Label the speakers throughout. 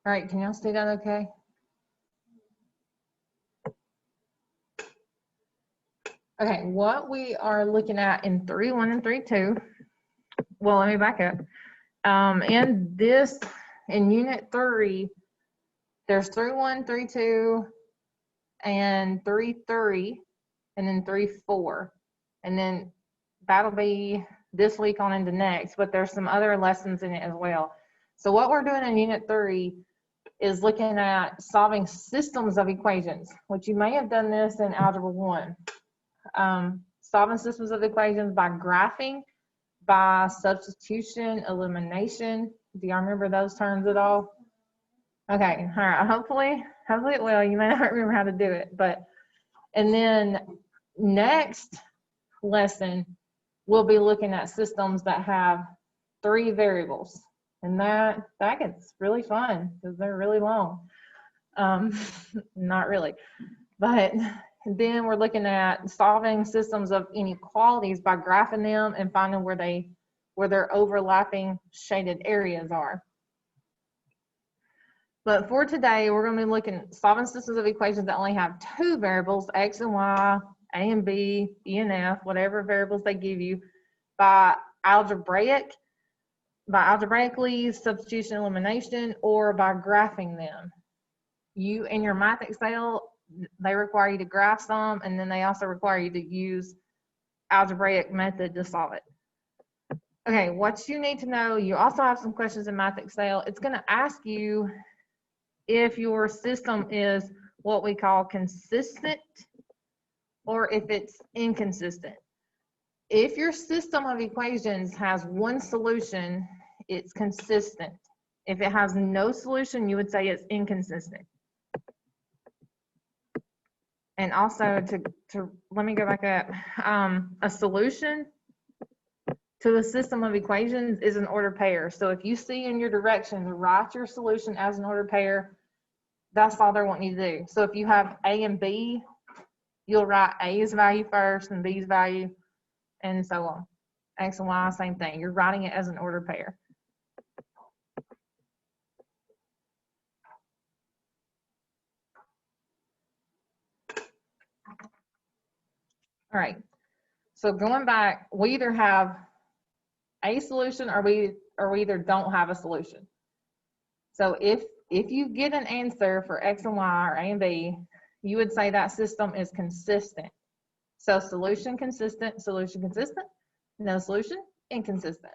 Speaker 1: All right, can y'all see that okay? Okay, what we are looking at in 3.1 and 3.2, well, let me back up. In Unit 3, there's 3.1, 3.2, and 3.3, and then 3.4. And then that'll be this week on into next, but there's some other lessons in it as well. So what we're doing in Unit 3 is looking at solving systems of equations, which you may have done this in Algebra 1. Solving systems of equations by graphing, by substitution, elimination. Do y'all remember those terms at all? Okay, all right, hopefully it will. You may not remember how to do it, and then next lesson, we'll be looking at systems that have 3 variables. And that gets really fun because they're really long. Not really, but then we're looking at solving systems of inequalities by graphing them and finding where their overlapping shaded areas are. But for today, we're going to be looking at solving systems of equations that only have 2 variables, x and y, a and b, e and f, whatever variables they give you, by algebraically, substitution, elimination, or by graphing them. You in your Math Excel, they require you to graph some, and then they also require you to use algebraic method to solve it. Okay, what you need to know, you also have some questions in Math Excel. It's going to ask you if your system is what we call consistent or if it's inconsistent. If your system of equations has 1 solution, it's consistent. If it has no solution, you would say it's inconsistent. And also let me go back up. A solution to a system of equations is an ordered pair. So if you see in your directions, write your solution as an ordered pair. That's all they're wanting you to do. So if you have A and B, you'll write A's value first and B's value, and so on. X and Y, same thing. You're writing it as an ordered pair. All right. So going back, we either have a solution or we either don't have a solution. So if you get an answer for X and Y or A and B, you would say that system is consistent. So solution consistent, no solution, inconsistent.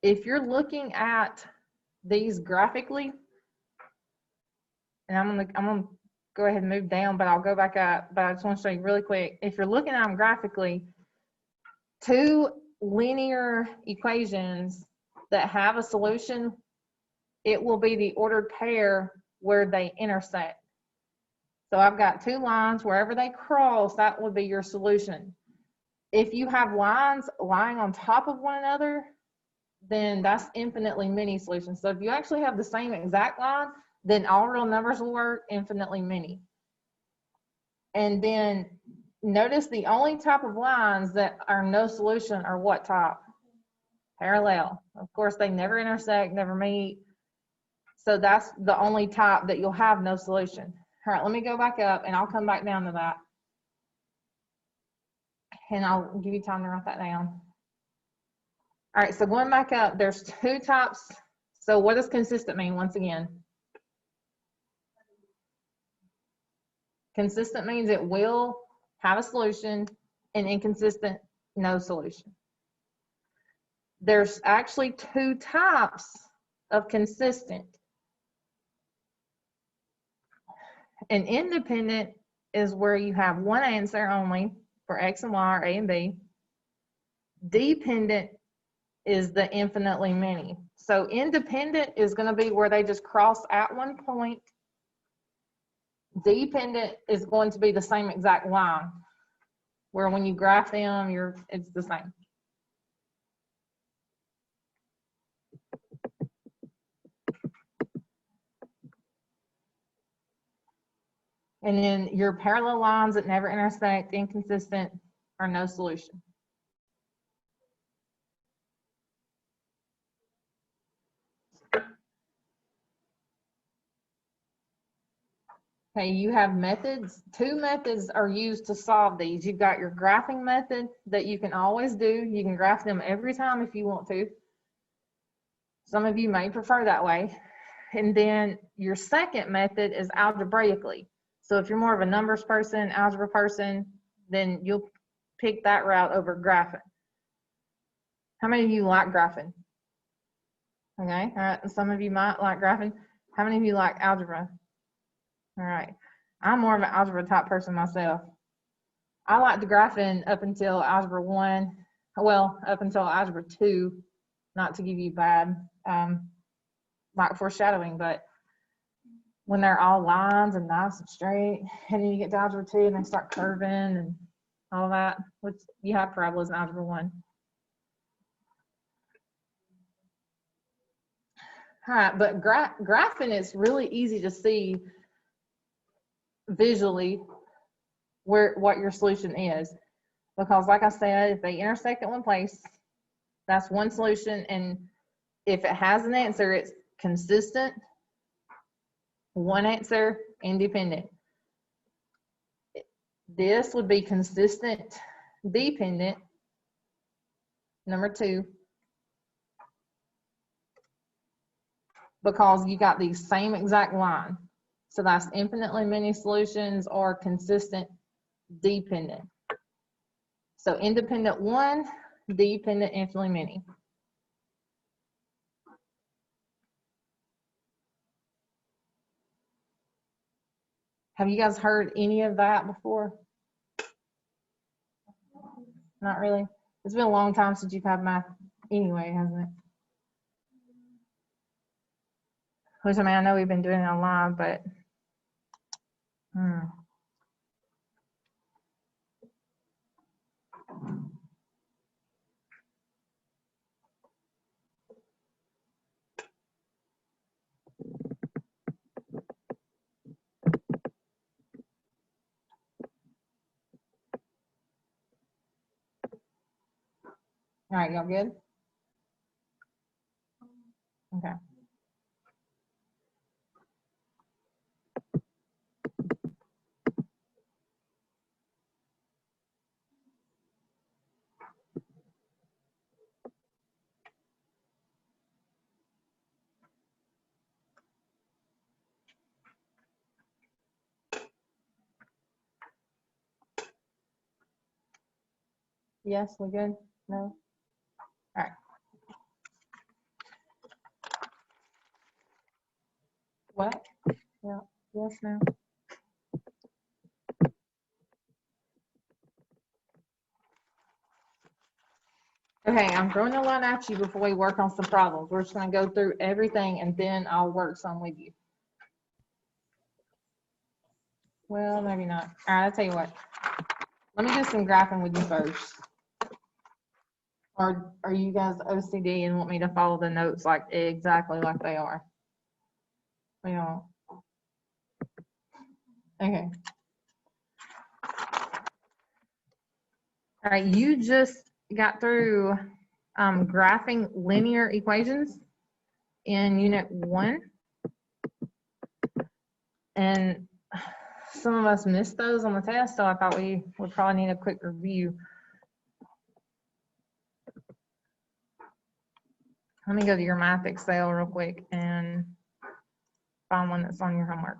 Speaker 1: If you're looking at these graphically, and I'm gonna go ahead and move down, but I'll go back up, but I just want to show you really quick. If you're looking at them graphically, 2 linear equations that have a solution, it will be the ordered pair where they intersect. So I've got 2 lines, wherever they cross, that would be your solution. If you have lines lying on top of one another, then that's infinitely many solutions. So if you actually have the same exact line, then all real numbers will work, infinitely many. And then notice the only type of lines that are no solution are what type? Parallel. Of course, they never intersect, never meet. So that's the only type that you'll have no solution. All right, let me go back up and I'll come back down to that. And I'll give you time to write that down. All right, so going back up, there's 2 types. So what does consistent mean once again? Consistent means it will have a solution, and inconsistent, no solution. There's actually 2 types of consistent. An independent is where you have 1 answer only for X and Y or A and B. Dependent is the infinitely many. So independent is going to be where they just cross at one point. Dependent is going to be the same exact line, where when you graph them, it's the same. And then your parallel lines that never intersect, inconsistent, are no solution. Okay, you have methods. Two methods are used to solve these. You've got your graphing method that you can always do. You can graph them every time if you want to. Some of you may prefer that way. And then your second method is algebraically. So if you're more of a numbers person, algebra person, then you'll pick that route over graphing. How many of you like graphing? Okay, all right, some of you might like graphing. How many of you like algebra? All right, I'm more of an algebra type person myself. I liked the graphing up until algebra 1, well, up until algebra 2, not to give you bad like foreshadowing, but when they're all lines and nice and straight, and then you get to algebra 2 and they start curving and all that, which you have parabolas in algebra 1. All right, but graphing is really easy to see visually what your solution is, because like I said, if they intersect at one place, that's one solution, and if it has an answer, it's consistent, one answer, independent. This would be consistent, dependent, number 2, because you got the same exact line. So that's infinitely many solutions or consistent, dependent. So independent 1, dependent infinitely many. Have you guys heard any of that before? Not really. It's been a long time since you've had math anyway, hasn't it? Which, I mean, I know we've been doing it online, but all right, y'all good? Okay. Yes, we good? No? All right. What? Yeah. Yes, no. Okay, I'm throwing a lot at you before we work on some problems. We're just going to go through everything and then I'll work some with you. Well, maybe not. All right, I'll tell you what. Let me do some graphing with you first. Or are you guys OCD and want me to follow the notes like exactly like they are? We don't. Okay. All right, you just got through graphing linear equations in Unit 1. And some of us missed those on the test, so I thought we would probably need a quick review. Let me go to your Math Excel real quick and find one that's on your homework.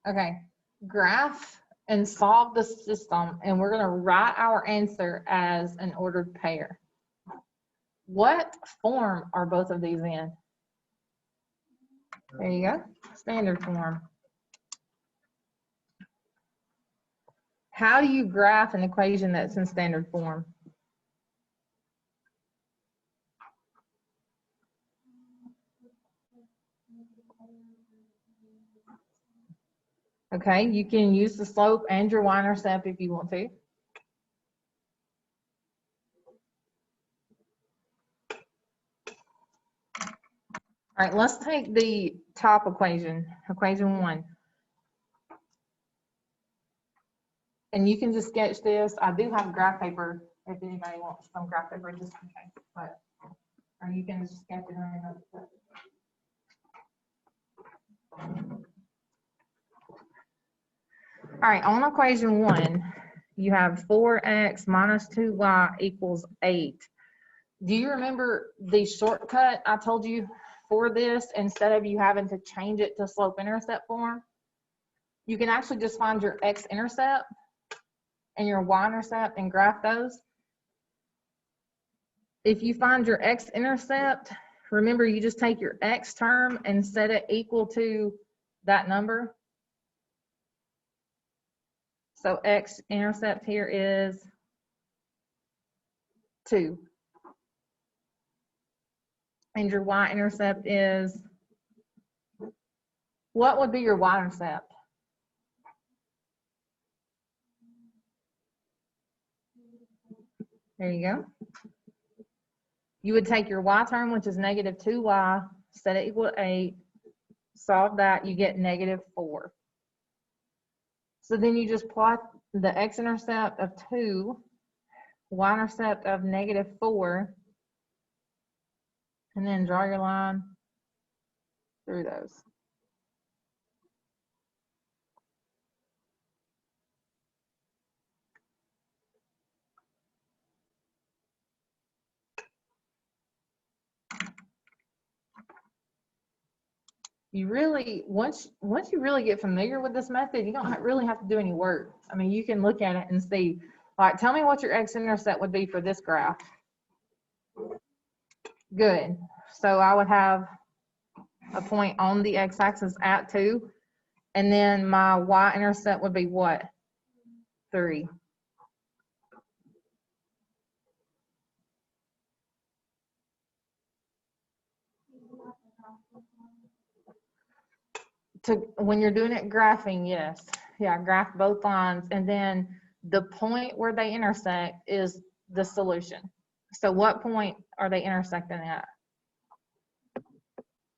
Speaker 1: Okay, graph and solve the system, and we're going to write our answer as an ordered pair. What form are both of these in? There you go, standard form. How do you graph an equation that's in standard form? Okay, you can use the slope and your y-intercept if you want to. All right, let's take the top equation, equation 1. And you can just sketch this. I do have graph paper if anybody wants some graph paper just in case, but or you can just sketch it on your notebook. All right, on equation 1, you have 4x minus 2y equals 8. Do you remember the shortcut I told you for this? Instead of you having to change it to slope-intercept form, you can actually just find your x-intercept and your y-intercept and graph those. If you find your x-intercept, remember you just take your x term and set it equal to that number. So x-intercept here is 2. And your y-intercept is, what would be your y-intercept? There you go. You would take your y term, which is negative 2y, set it equal to 8, solve that, you get negative 4. So then you just plot the x-intercept of 2, y-intercept of negative 4, and then draw your line through those. You really, once you really get familiar with this method, you don't really have to do any work. I mean, you can look at it and see, like, tell me what your x-intercept would be for this graph. Good. So I would have a point on the x-axis at 2, and then my y-intercept would be what? 3. When you're doing it graphing, yes. Yeah, graph both lines, and then the point where they intersect is the solution. So what point are they intersecting at?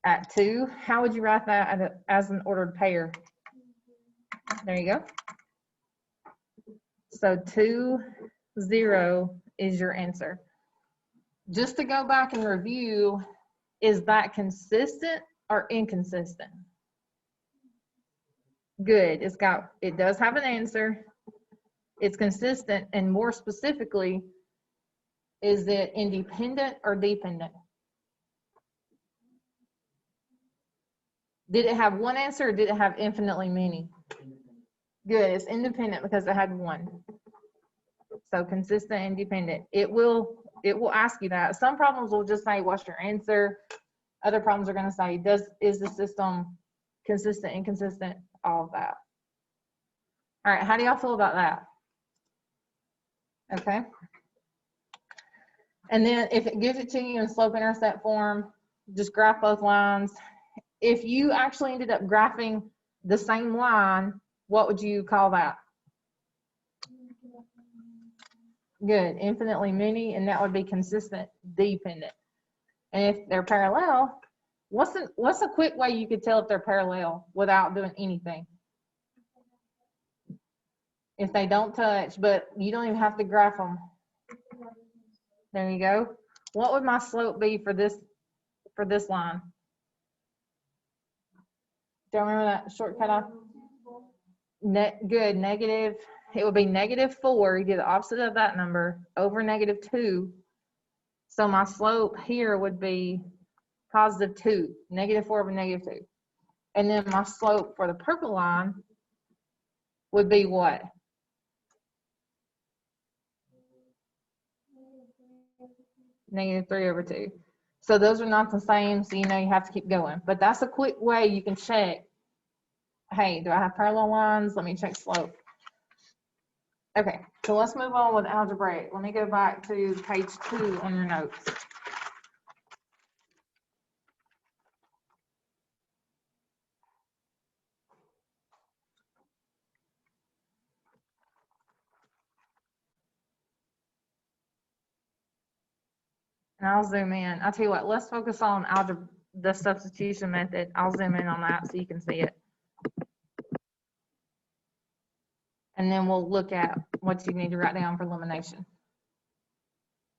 Speaker 1: At 2. How would you write that as an ordered pair? There you go. So 2, 0 is your answer. Just to go back and review, is that consistent or inconsistent? Good. It does have an answer. It's consistent, and more specifically, is it independent or dependent? Did it have one answer or did it have infinitely many? Good. It's independent because it had one. So consistent and dependent. It will ask you that. Some problems will just say, what's your answer? Other problems are going to say, is the system consistent, inconsistent, all of that. All right, how do y'all feel about that? Okay. And then if it gives it to you in slope-intercept form, just graph both lines. If you actually ended up graphing the same line, what would you call that? Good, infinitely many, and that would be consistent, dependent. And if they're parallel, what's a quick way you could tell if they're parallel without doing anything? If they don't touch, but you don't even have to graph them. There you go. What would my slope be for this line? Do you remember that shortcut off? Good, negative. It would be negative 4. You do the opposite of that number over negative 2. So my slope here would be positive 2, negative 4 over negative 2. And then my slope for the purple line would be what? Negative 3 over 2. So those are not the same, so you know you have to keep going. But that's a quick way you can check, hey, do I have parallel lines? Let me check slope. Okay, so let's move on with algebraic. Let me go back to page 2 on your notes. And I'll zoom in. I'll tell you what, let's focus on algebra, the substitution method. I'll zoom in on that so you can see it. And then we'll look at what you need to write down for elimination.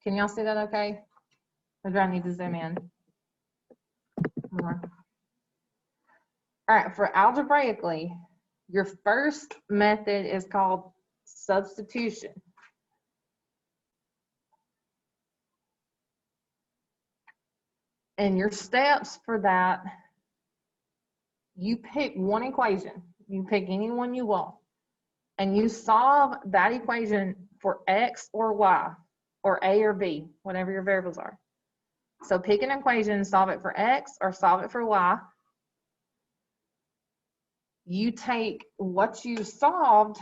Speaker 1: Can y'all see that okay? Or do I need to zoom in more? All right, for algebraically, your first method is called substitution. And your steps for that, you pick one equation. You pick any one you want. And you solve that equation for X or Y, or A or B, whatever your variables are. So pick an equation, solve it for X or solve it for Y. You take what you solved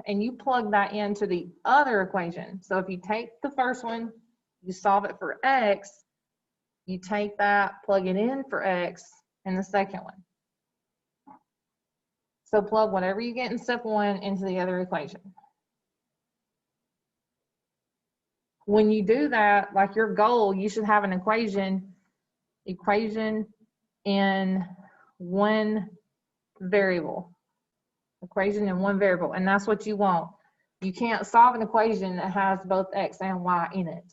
Speaker 1: and you plug that into the other equation. So if you take the first one, you solve it for X, you take that, plug it in for X in the second one. So plug whatever you get in step 1 into the other equation. When you do that, like your goal, you should have an equation in one variable. Equation in one variable, and that's what you want. You can't solve an equation that has both X and Y in it.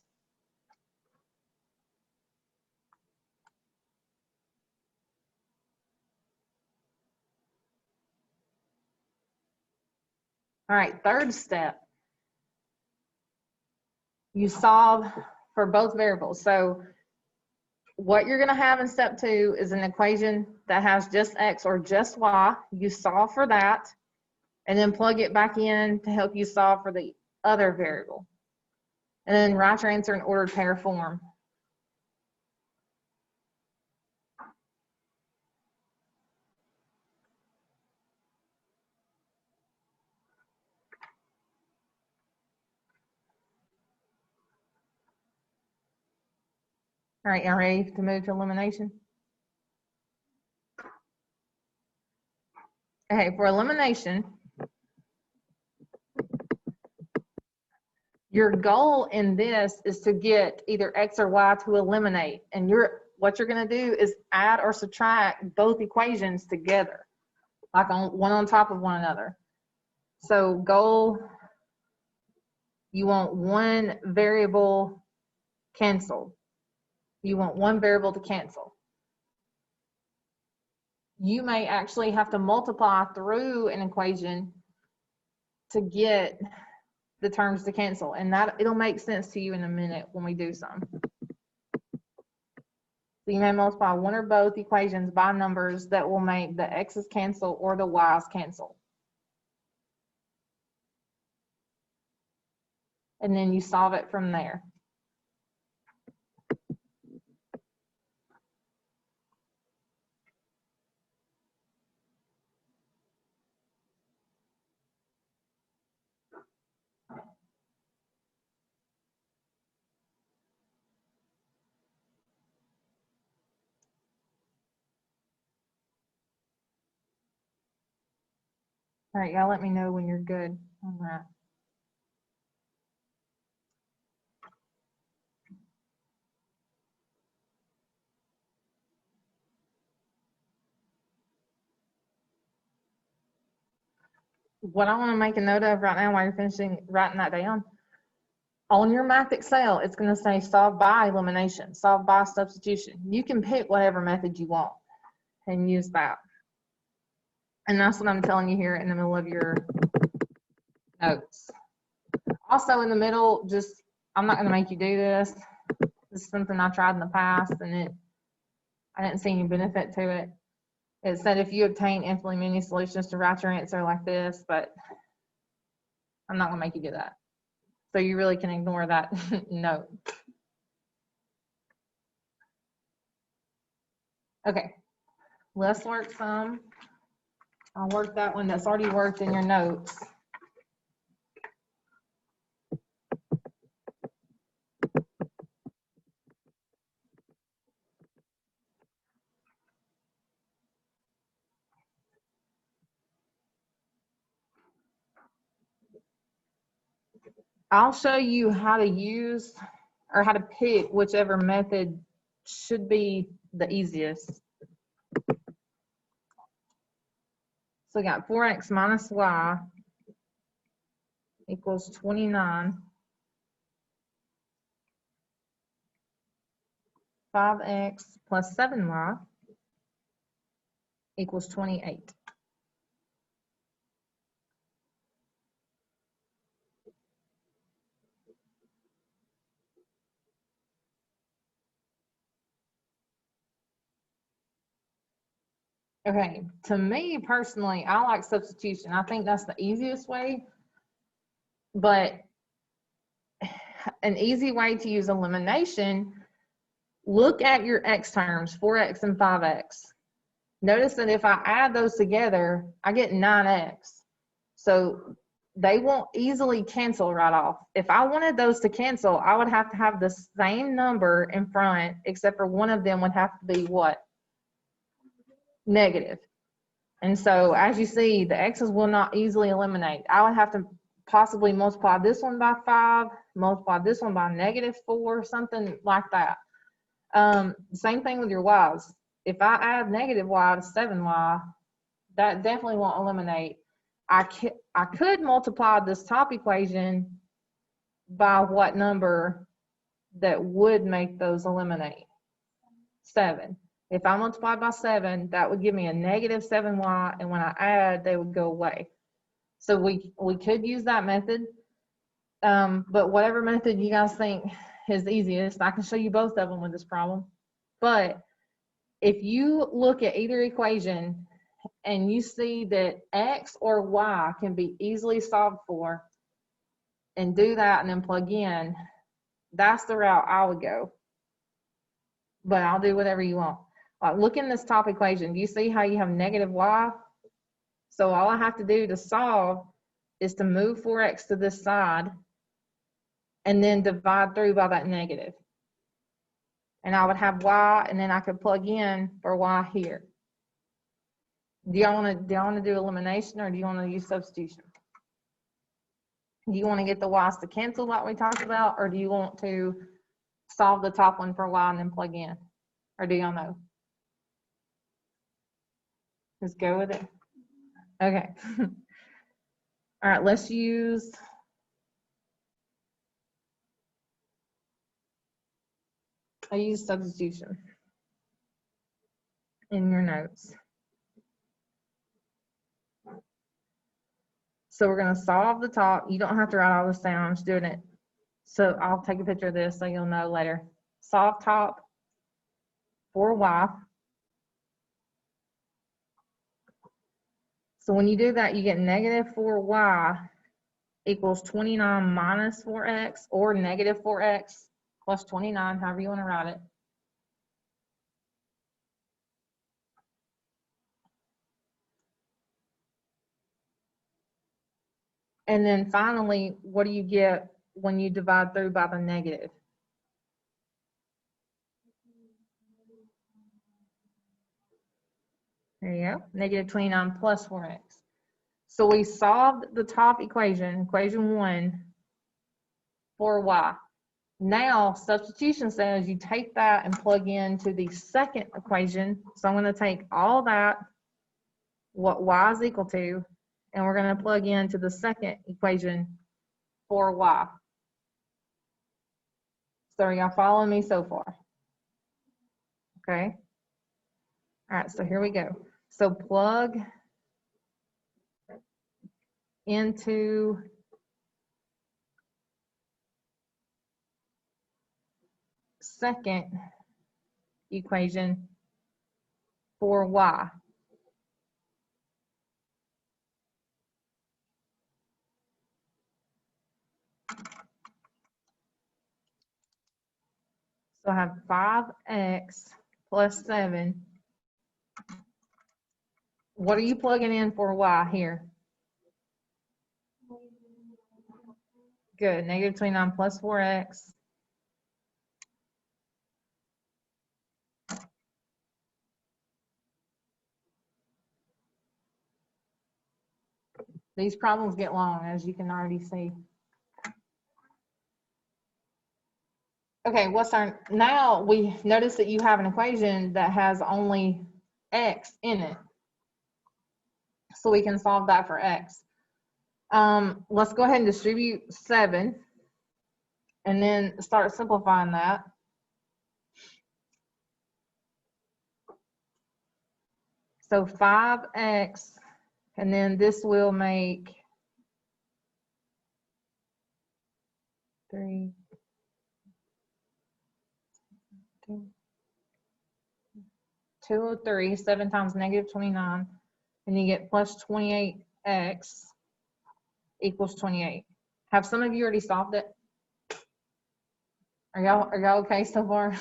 Speaker 1: All right, third step. You solve for both variables. So what you're going to have in step 2 is an equation that has just X or just Y. You solve for that, and then plug it back in to help you solve for the other variable. And then write your answer in ordered pair form. All right, y'all ready to move to elimination? Okay, for elimination, your goal in this is to get either X or Y to eliminate. And what you're going to do is add or subtract both equations together, like one on top of one another. So goal, you want one variable canceled. You want one variable to cancel. You may actually have to multiply through an equation to get the terms to cancel, and that it'll make sense to you in a minute when we do some. So you may multiply one or both equations by numbers that will make the X's cancel or the Y's cancel. And then you solve it from there. All right, y'all let me know when you're good on that. What I want to make a note of right now while you're finishing writing that down, on your Math Excel, it's going to say solve by elimination, solve by substitution. You can pick whatever method you want and use that. And that's what I'm telling you here in the middle of your notes. Also in the middle, I'm not going to make you do this. This is something I tried in the past and I didn't see any benefit to it. It said if you obtain infinitely many solutions to write your answer like this, but I'm not going to make you do that. So you really can ignore that note. Okay, let's work some. I'll work that one that's already worked in your notes. I'll show you how to use or how to pick whichever method should be the easiest. So we got 4x minus y equals 29. 5x plus 7y equals 28. Okay, to me personally, I like substitution. I think that's the easiest way, but an easy way to use elimination, look at your x terms, 4x and 5x. Notice that if I add those together, I get 9x. So they won't easily cancel right off. If I wanted those to cancel, I would have to have the same number in front, except for one of them would have to be what? Negative. And so as you see, the x's will not easily eliminate. I would have to possibly multiply this one by 5, multiply this one by -4, something like that. Same thing with your y's. If I add negative y to 7y, that definitely won't eliminate. I could multiply this top equation by what number that would make those eliminate? 7. If I multiply by 7, that would give me a -7y, and when I add, they would go away. So we could use that method, but whatever method you guys think is easiest, I can show you both of them with this problem. But if you look at either equation and you see that x or y can be easily solved for, and do that and then plug in, that's the route I would go. But I'll do whatever you want. Like, look in this top equation. Do you see how you have -y? So all I have to do to solve is to move 4x to this side and then divide through by that negative. And I would have y, and then I could plug in for y here. Do y'all want to do elimination, or do you want to use substitution? Do you want to get the y's to cancel like we talked about, or do you want to solve the top one for y and then plug in? Or do y'all know? Just go with it. Okay. All right, let's use substitution in your notes. So we're going to solve the top. You don't have to write all this down. I'm just doing it. So I'll take a picture of this so you'll know later. Solve top for y. So when you do that, you get -4y equals 29 minus 4x, or -4x plus 29, however you want to write it. And then finally, what do you get when you divide through by the negative? There you go, -29 plus 4x. So we solved the top equation, equation 1, for y. Now substitution says you take that and plug into the second equation. So I'm going to take all that, what y is equal to, and we're going to plug into the second equation for y. So are y'all following me so far? Okay. All right, so here we go. So plug into second equation for y. So I have 5x plus 7 What are you plugging in for y here? Good, negative 29 plus 4x. These problems get long, as you can already see. Okay, now we notice that you have an equation that has only x in it. So we can solve that for x. Let's go ahead and distribute 7 and then start simplifying that. So 5x, and then this will make 3, 203, 7 times negative 29, and you get plus 28x equals 28. Have some of you already solved it? Are y'all okay so far?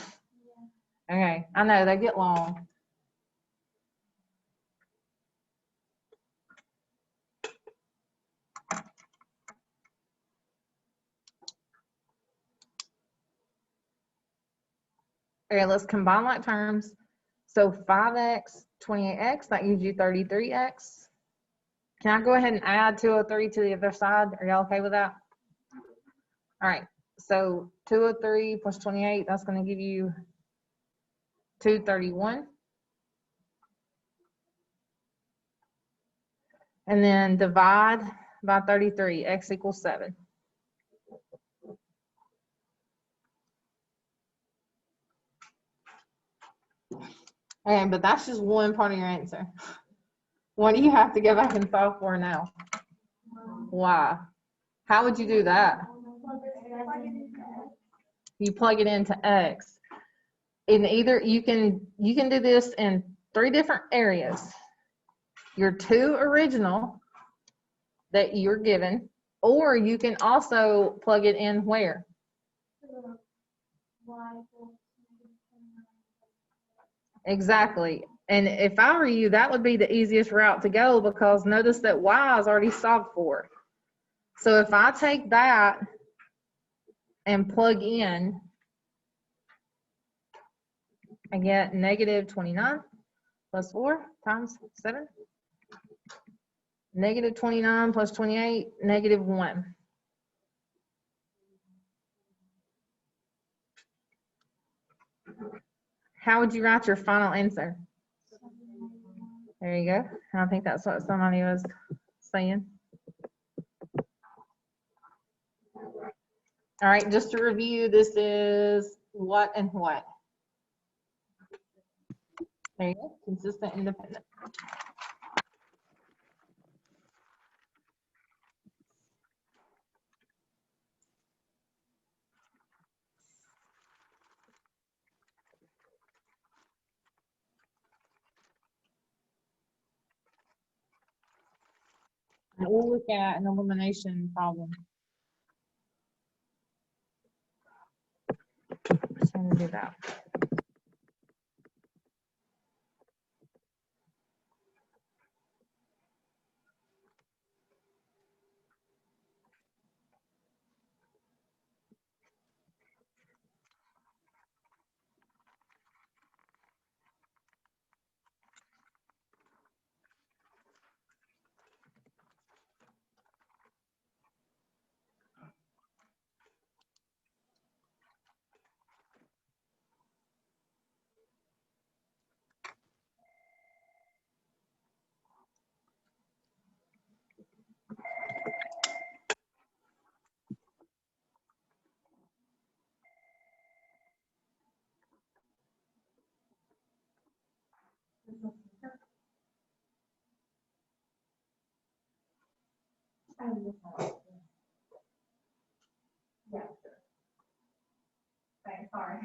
Speaker 1: Yeah. Okay, I know they get long. Okay, let's combine like terms. So 5x, 28x, that gives you 33x. Can I go ahead and add 203 to the other side? Are y'all okay with that? All right, so 203 plus 28, that's going to give you 231. And then divide by 33, x equals 7. Okay, but that's just one part of your answer. What do you have to go back and solve for now? Why? How would you do that? You plug it into x. In either you can do this in 3 different areas. Your 2 original that you're given, or you can also plug it in where? Exactly. And if I were you, that would be the easiest route to go, because notice that y is already solved for. So if I take that and plug in, I get negative 29 plus 4 times 7. Negative 29 plus 28, negative 1. How would you write your final answer? There you go. I think that's what somebody was saying. All right, just to review, this is what and what? There you go, consistent, independent. We'll look at an elimination problem. Just going to do that. Yeah. Okay, sorry.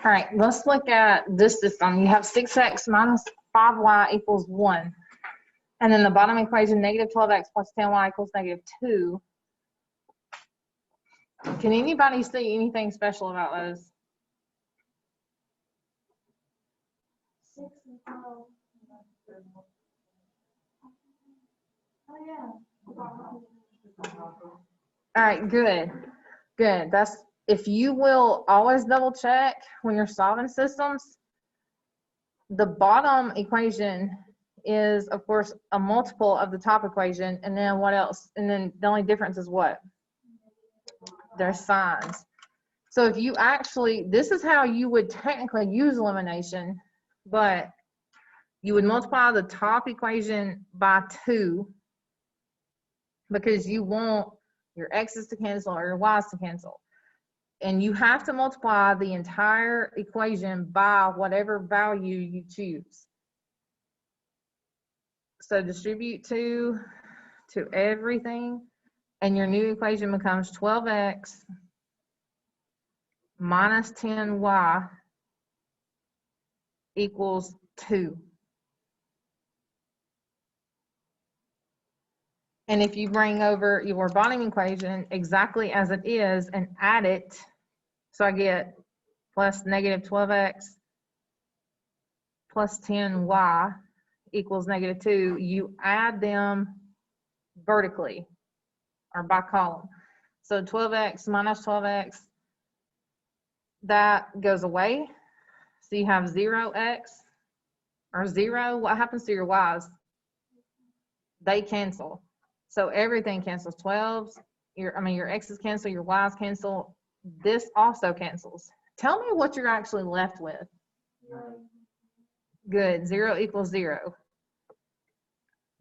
Speaker 1: All right, let's look at this system. You have 6x minus 5y equals 1. And then the bottom equation, negative 12x plus 10y equals negative 2. Can anybody see anything special about those?
Speaker 2: 6 and 12. Oh, yeah.
Speaker 1: All right, good. Good. That's, if you will always double check when you're solving systems, the bottom equation is, of course, a multiple of the top equation. And then what else? And then the only difference is what? Their signs. So if you actually, this is how you would technically use elimination, but you would multiply the top equation by 2 because you want your x's to cancel or your y's to cancel. And you have to multiply the entire equation by whatever value you choose. So distribute 2 to everything, and your new equation becomes 12x minus 10y equals 2. And if you bring over your bottom equation exactly as it is and add it, so I get plus negative 12x plus 10y equals negative 2, you add them vertically or by column. So 12x minus 12x, that goes away. So you have 0x or 0. What happens to your y's? They cancel. So everything cancels. 12s, your x's cancel, your y's cancel. This also cancels. Tell me what you're actually left with. Good. 0 equals 0.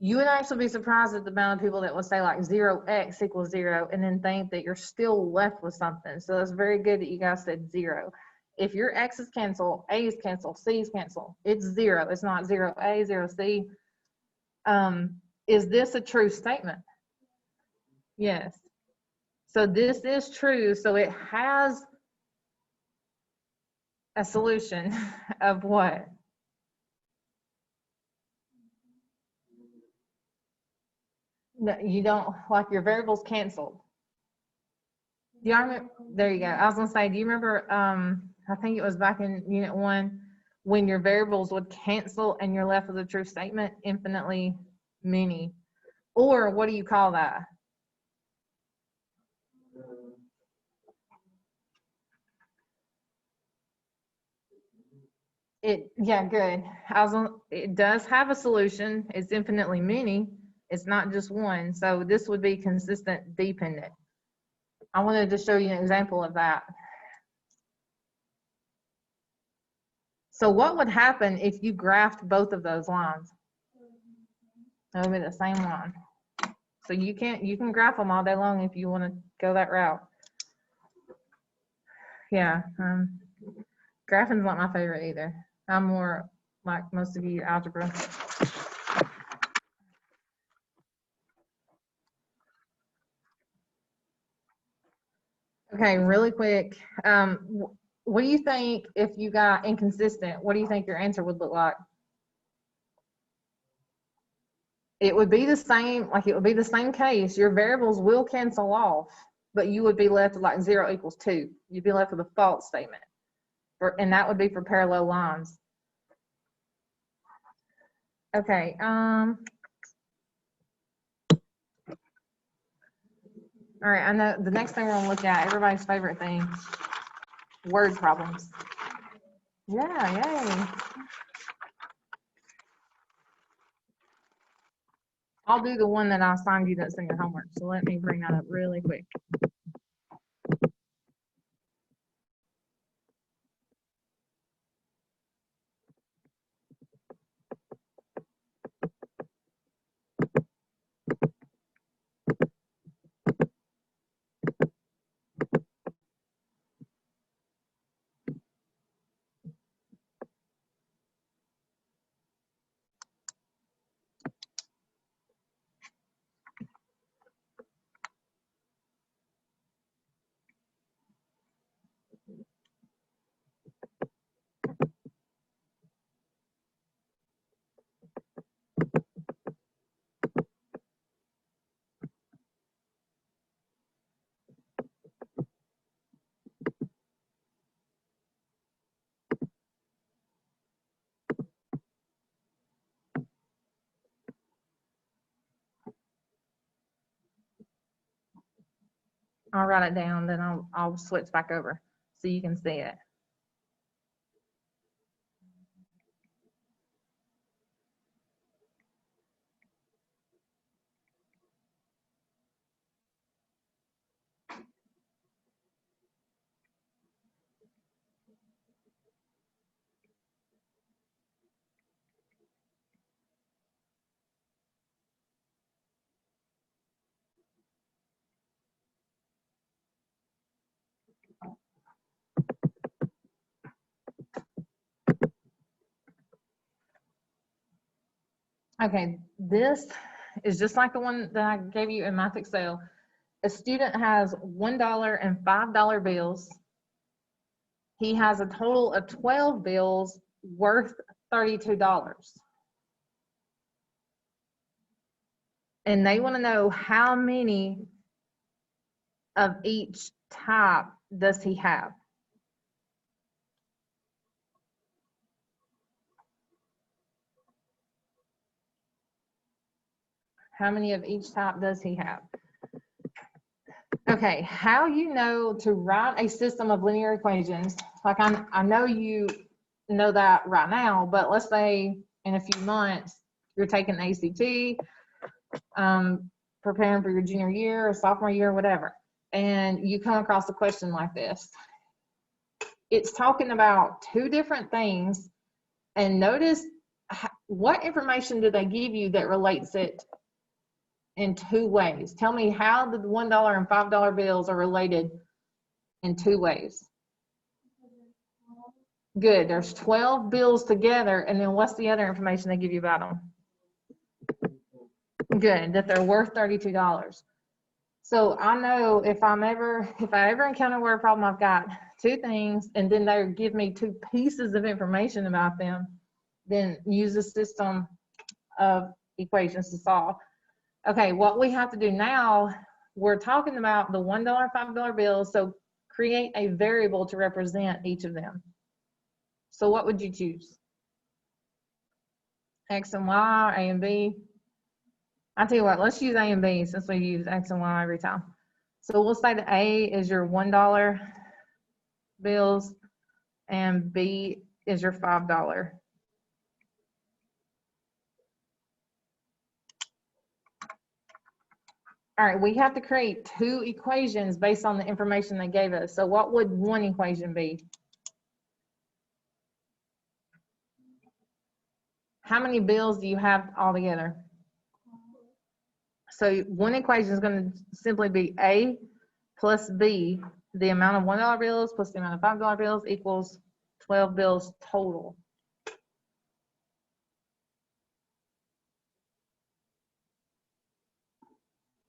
Speaker 1: You would actually be surprised at the amount of people that will say like 0x equals 0 and then think that you're still left with something. So it's very good that you guys said 0. If your x's cancel, a's cancel, c's cancel, it's 0. It's not 0a, 0c. Is this a true statement? Yes. So this is true. So it has a solution of what? No, you don't, like your variables canceled. Do y'all remember? There you go. I was gonna say, do you remember, I think it was back in unit 1, when your variables would cancel and you're left with a true statement, infinitely many. Or what do you call that? Yeah, good. It does have a solution. It's infinitely many. It's not just one. So this would be consistent dependent. I wanted to show you an example of that. So what would happen if you graphed both of those lines? It would be the same line. So you can graph them all day long if you want to go that route. Yeah, graphing's not my favorite either. I'm more like most of you, algebra. Okay, really quick. What do you think if you got inconsistent? What do you think your answer would look like? It would be the same, like it would be the same case. Your variables will cancel off, but you would be left with like 0 equals 2. You'd be left with a false statement. And that would be for parallel lines. Okay. All right. I know the next thing we're gonna look at, everybody's favorite thing, word problems. Yeah, yay. I'll do the one that I assigned you that's in your homework. So let me bring that up really quick. I'll write it down, then I'll switch back over so you can see it. Okay, this is just like the one that I gave you in Math Excel. A student has $1 and $5 bills. He has a total of 12 bills worth $32. And they want to know how many of each type does he have. How many of each type does he have? Okay, how you know to write a system of linear equations, like I know you know that right now, but let's say in a few months, you're taking ACT, preparing for your junior year or sophomore year, whatever, and you come across a question like this. It's talking about two different things, and notice what information do they give you that relates it in two ways. Tell me how the $1 and $5 bills are related in two ways. Good, there's 12 bills together, and then what's the other information they give you about them? Good, that they're worth $32. So I know if I ever encounter a word problem, I've got two things, and then they give me two pieces of information about them, then use a system of equations to solve. Okay, what we have to do now, we're talking about the $1, $5 bills, so create a variable to represent each of them. So what would you choose? X and Y, A and B? I'll tell you what, let's use A and B since we use X and Y every time. So we'll say that A is your $1 bills and B is your $5. All right, we have to create two equations based on the information they gave us. So what would one equation be? How many bills do you have altogether? So one equation is going to simply be A plus B, the amount of $1 bills plus the amount of $5 bills equals 12 bills total.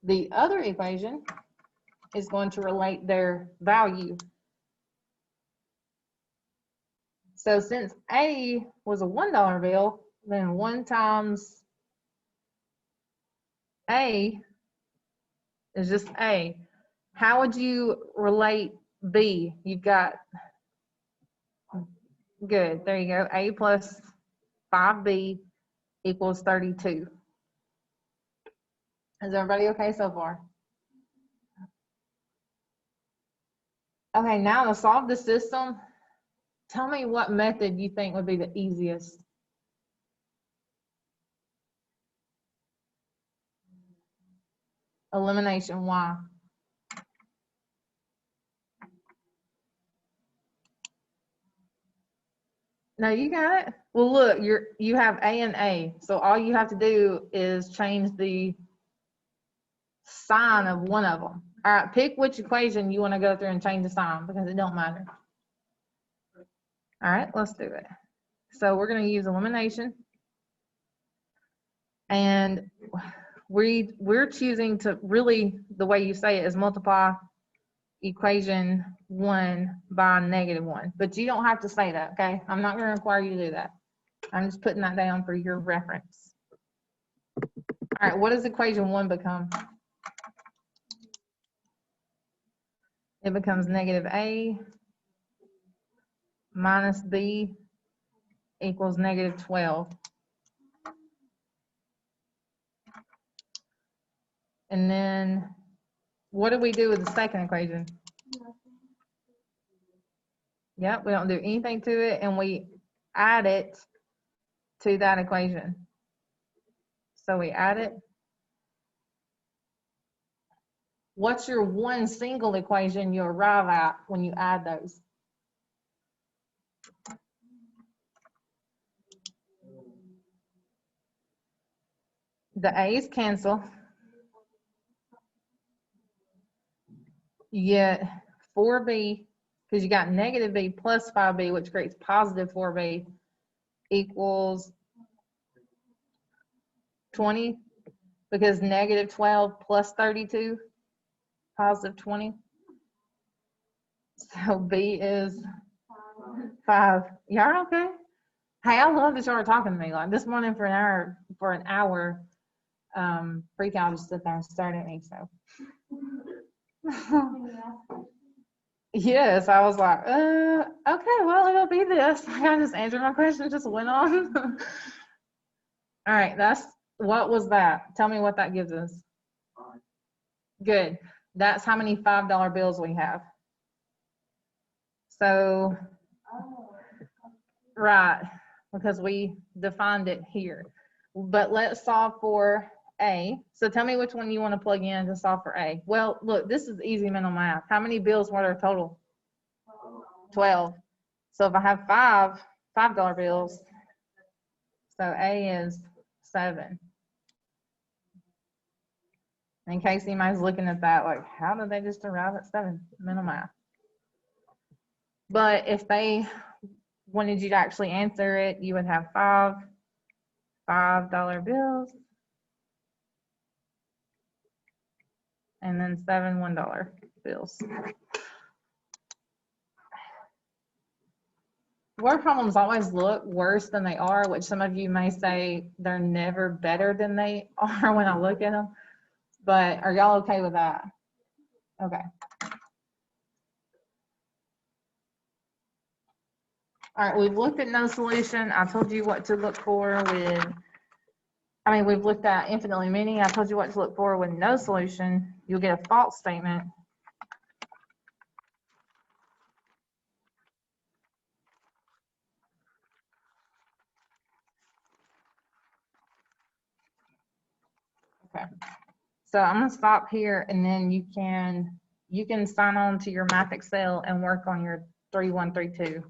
Speaker 1: The other equation is going to relate their value. So since A was a $1 bill, then 1 times A is just A. How would you relate B? You've got, good, there you go, A plus 5B equals 32. Is everybody okay so far? Okay, now to solve the system, tell me what method you think would be the easiest. Elimination, why? No, you got it. Well, look, you have A and A, so all you have to do is change the sign of one of them. All right, pick which equation you want to go through and change the sign because it don't matter. All right, let's do it. So we're going to use elimination, and we're choosing to really, the way you say it is multiply equation 1 by -1, but you don't have to say that, okay? I'm not going to require you to do that. I'm just putting that down for your reference. All right, what does equation 1 become? It becomes -A minus B equals -12. And then What do we do with the second equation?
Speaker 2: Nothing.
Speaker 1: Yep, we don't do anything to it, and we add it to that equation. So we add it. What's your one single equation you arrive at when you add those? The A's cancel. You get 4b, because you got negative b plus 5b, which creates positive 4b, equals 20, because negative 12 plus 32, positive 20. So b is 5. Y'all okay? Hey, I love that y'all are talking to me. Like this morning for an hour, pre-cal just sit there and stared at me, so. Yes, I was like, okay, well, it'll be this. I just answered my question, just went on. All right, what was that? Tell me what that gives us. Good. That's how many $5 bills we have. So, right, because we defined it here. But let's solve for A. So tell me which one you want to plug in to solve for A. Well, look, this is easy mental math. How many bills were there total? 12. So if I have $5 bills, so A is 7. In case anybody's looking at that, like, how did they just arrive at 7? Mental math. But if they wanted you to actually answer it, you would have $5 bills, and then 7 $1 bills. Word problems always look worse than they are, which some of you may say they're never better than they are when I look at them. But are y'all okay with that? Okay. All right, we've looked at no solution. I told you what to look for we've looked at infinitely many. I told you what to look for with no solution. You'll get a false statement. Okay. So I'm gonna stop here, and then you can sign on to your Math Excel and work on your 3132.